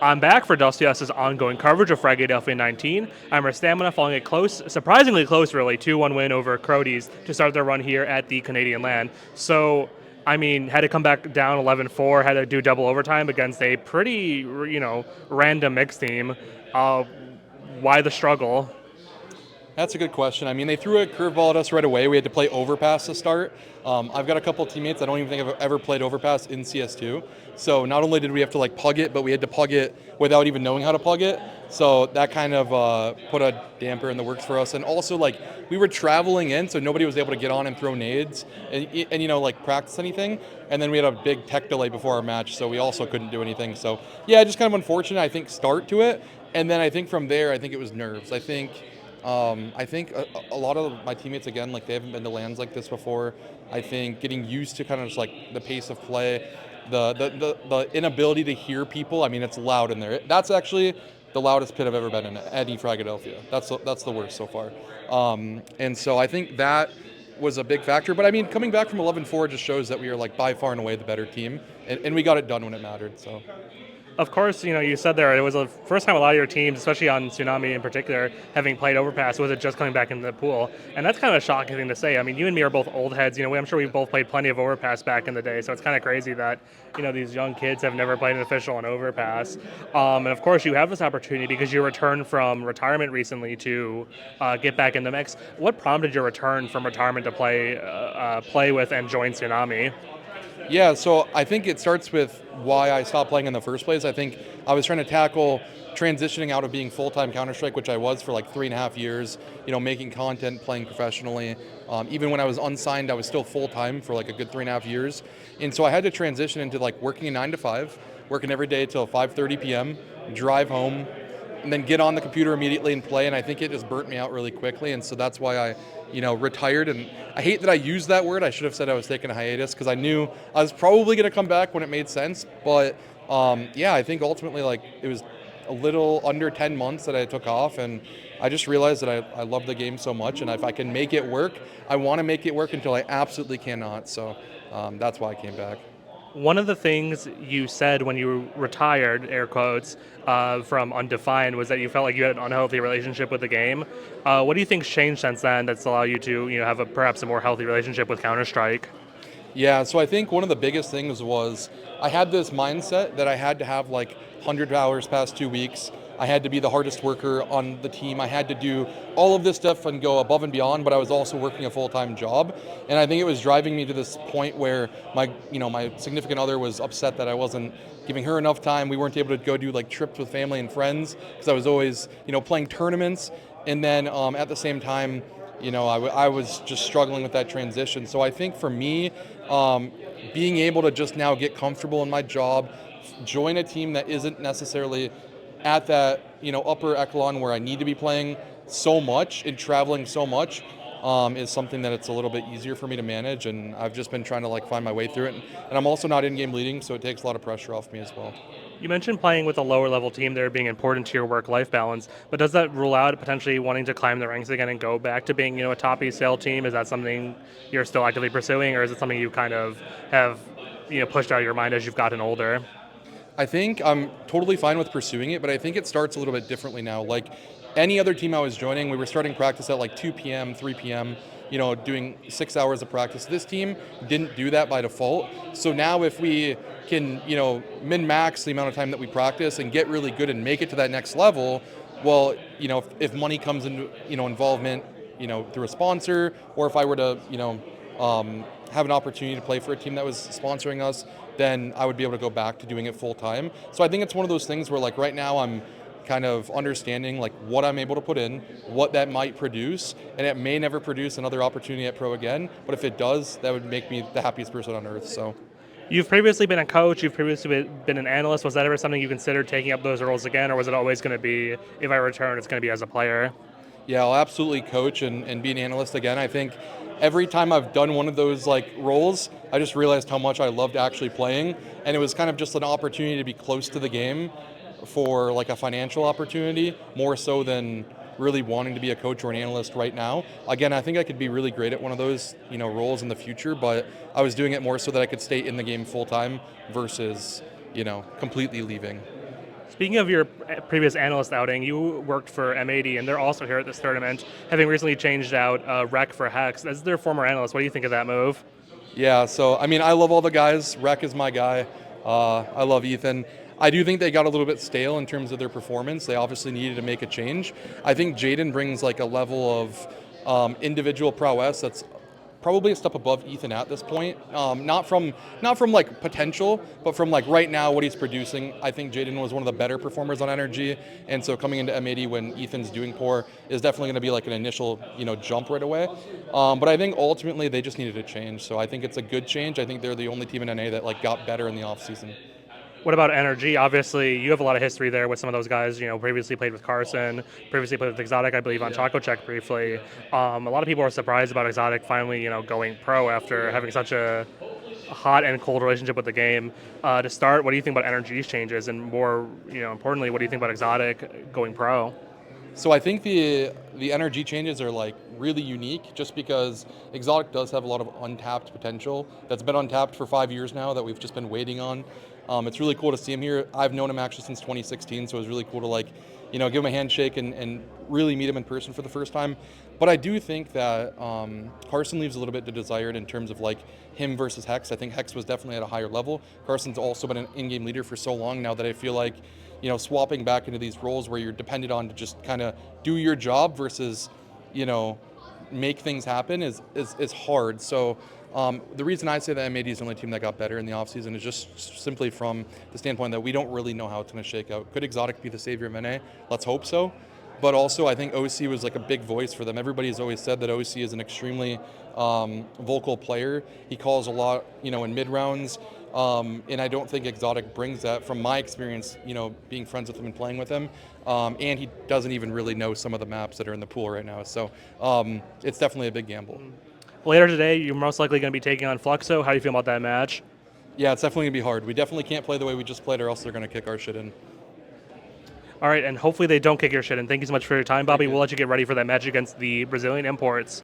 I'm back for WCS's ongoing coverage of Fragadelphia 19. I'm our stamina following a close, surprisingly close really, 2-1 win over Crodies to start their run here at the Canadian land. So, I mean, had to come back down 11-4, had to do double overtime against a pretty, random mixed team. Uh, why the struggle? That's a good question. I mean, they threw a curveball at us right away. We had to play overpass to start. I've got a couple teammates I don't even think I've ever played overpass in CS2. So not only did we have to like pug it, but we had to pug it without even knowing how to pug it. So that kind of put a damper in the works for us. And also like we were traveling in, so nobody was able to get on and throw nades and like practice anything. And then we had a big tech delay before our match, so we also couldn't do anything. So yeah, just kind of unfortunate. I think start to it, and then I think from there, I think it was nerves. I think a lot of my teammates, again, like they haven't been to lands like this before. I think getting used to kind of just like the pace of play, the inability to hear people. I mean, it's loud in there. That's actually the loudest pit I've ever been in, any Fragadelphia. That's the worst so far. And so I think that was a big factor. But I mean, coming back from 11-4 just shows that we are like by far and away the better team. And we got it done when it mattered, so. Of course, you said there it was the first time a lot of your teams, especially on Tsunami in particular, having played Overpass, was it just coming back into the pool? And that's kind of a shocking thing to say. I mean, you and me are both old heads. I'm sure we've both played plenty of Overpass back in the day, so it's kind of crazy that, these young kids have never played an official on Overpass. And of course, you have this opportunity because you returned from retirement recently to get back in the mix. What prompted your return from retirement to play with and join Tsunami? Yeah, so I think it starts with why I stopped playing in the first place. I think I was trying to tackle transitioning out of being full-time Counter-Strike, which I was for like 3.5 years, making content, playing professionally. Even when I was unsigned, I was still full-time for like a good 3.5 years. And so I had to transition into like working a 9 to 5, working every day till 5:30 p.m., drive home, and then get on the computer immediately and play. And I think it just burnt me out really quickly. And so that's why I retired. And I hate that I used that word. I should have said I was taking a hiatus because I knew I was probably going to come back when it made sense. But yeah, I think ultimately like it was a little under 10 months that I took off, and I just realized that I love the game so much, and if I can make it work, I want to make it work until I absolutely cannot. So that's why I came back. One of the things you said when you retired, air quotes, from Undefined was that you felt like you had an unhealthy relationship with the game. What do you think's changed since then that's allowed you to have perhaps a more healthy relationship with Counter-Strike? Yeah, so I think one of the biggest things was I had this mindset that I had to have like 100 hours past 2 weeks. I had to be the hardest worker on the team. I had to do all of this stuff and go above and beyond, but I was also working a full-time job. And I think it was driving me to this point where my significant other was upset that I wasn't giving her enough time. We weren't able to go do like trips with family and friends because I was always, playing tournaments. And then at the same time, I was just struggling with that transition. So I think for me, being able to just now get comfortable in my job, join a team that isn't necessarily at that upper echelon where I need to be playing so much and traveling so much is something that it's a little bit easier for me to manage, and I've just been trying to like find my way through it. And I'm also not in-game leading, so it takes a lot of pressure off me as well. You mentioned playing with a lower level team there being important to your work-life balance, but does that rule out potentially wanting to climb the ranks again and go back to being a top ECL team? Is that something you're still actively pursuing, or is it something you kind of have pushed out of your mind as you've gotten older? I think I'm totally fine with pursuing it, but I think it starts a little bit differently now. Like any other team I was joining, we were starting practice at like 2 p.m., 3 p.m., doing 6 hours of practice. This team didn't do that by default. So now if we can, min-max the amount of time that we practice and get really good and make it to that next level, well, if money comes into, involvement, through a sponsor, or if I were to, have an opportunity to play for a team that was sponsoring us, then I would be able to go back to doing it full time. So I think it's one of those things where like right now I'm kind of understanding like what I'm able to put in, what that might produce, and it may never produce another opportunity at pro again, but if it does, that would make me the happiest person on earth. So You've previously been a coach, you've previously been an analyst. Was that ever something you considered taking up those roles again, or was it always going to be, if I return, it's going to be as a player? yeah, I'll absolutely coach and be an analyst again. I think every time I've done one of those like roles, I just realized how much I loved actually playing, and it was kind of just an opportunity to be close to the game for like a financial opportunity, more so than really wanting to be a coach or an analyst right now. Again, I think I could be really great at one of those, roles in the future, but I was doing it more so that I could stay in the game full time versus, completely leaving. Speaking of your previous analyst outing, you worked for M80, and they're also here at this tournament, having recently changed out Rec for Hex. As their former analyst, what do you think of that move? Yeah, so I mean, I love all the guys. Rec is my guy. I love Ethan. I do think they got a little bit stale in terms of their performance. They obviously needed to make a change. I think Jaden brings like a level of individual prowess that's probably a step above Ethan at this point. Not from like potential, but from like right now what he's producing. I think Jaden was one of the better performers on Energy, and so coming into M80 when Ethan's doing poor is definitely going to be like an initial jump right away. But I think ultimately they just needed a change. So I think it's a good change. I think they're the only team in NA that like got better in the offseason. What about Energy? Obviously, you have a lot of history there with some of those guys. Previously played with Carson, previously played with Exotic, I believe, on Choco Check briefly. A lot of people are surprised about Exotic finally, going pro after having such a hot and cold relationship with the game. To start, what do you think about Energy's changes, and more, importantly, what do you think about Exotic going pro? So I think the energy changes are like really unique just because Exotic does have a lot of untapped potential that's been untapped for 5 years now that we've just been waiting on. It's really cool to see him here. I've known him actually since 2016, so it was really cool to like, give him a handshake and really meet him in person for the first time. But I do think that Carson leaves a little bit to desired in terms of like him versus Hex. I think Hex was definitely at a higher level. Carson's also been an in-game leader for so long now that I feel like swapping back into these roles where you're dependent on to just kind of do your job versus, make things happen is hard. So the reason I say that M80 is the only team that got better in the offseason is just simply from the standpoint that we don't really know how it's going to shake out. Could Exotic be the savior of NA? Let's hope so. But also, I think OC was like a big voice for them. Everybody's always said that OC is an extremely vocal player. He calls a lot, in mid rounds. And I don't think Exotic brings that from my experience, being friends with him and playing with him. And he doesn't even really know some of the maps that are in the pool right now. So it's definitely a big gamble. Later today, you're most likely going to be taking on Fluxo. How do you feel about that match? Yeah, it's definitely going to be hard. We definitely can't play the way we just played or else they're going to kick our shit in. All right, and hopefully they don't kick your shit in. Thank you so much for your time, Bobby. We'll let you get ready for that match against the Brazilian imports.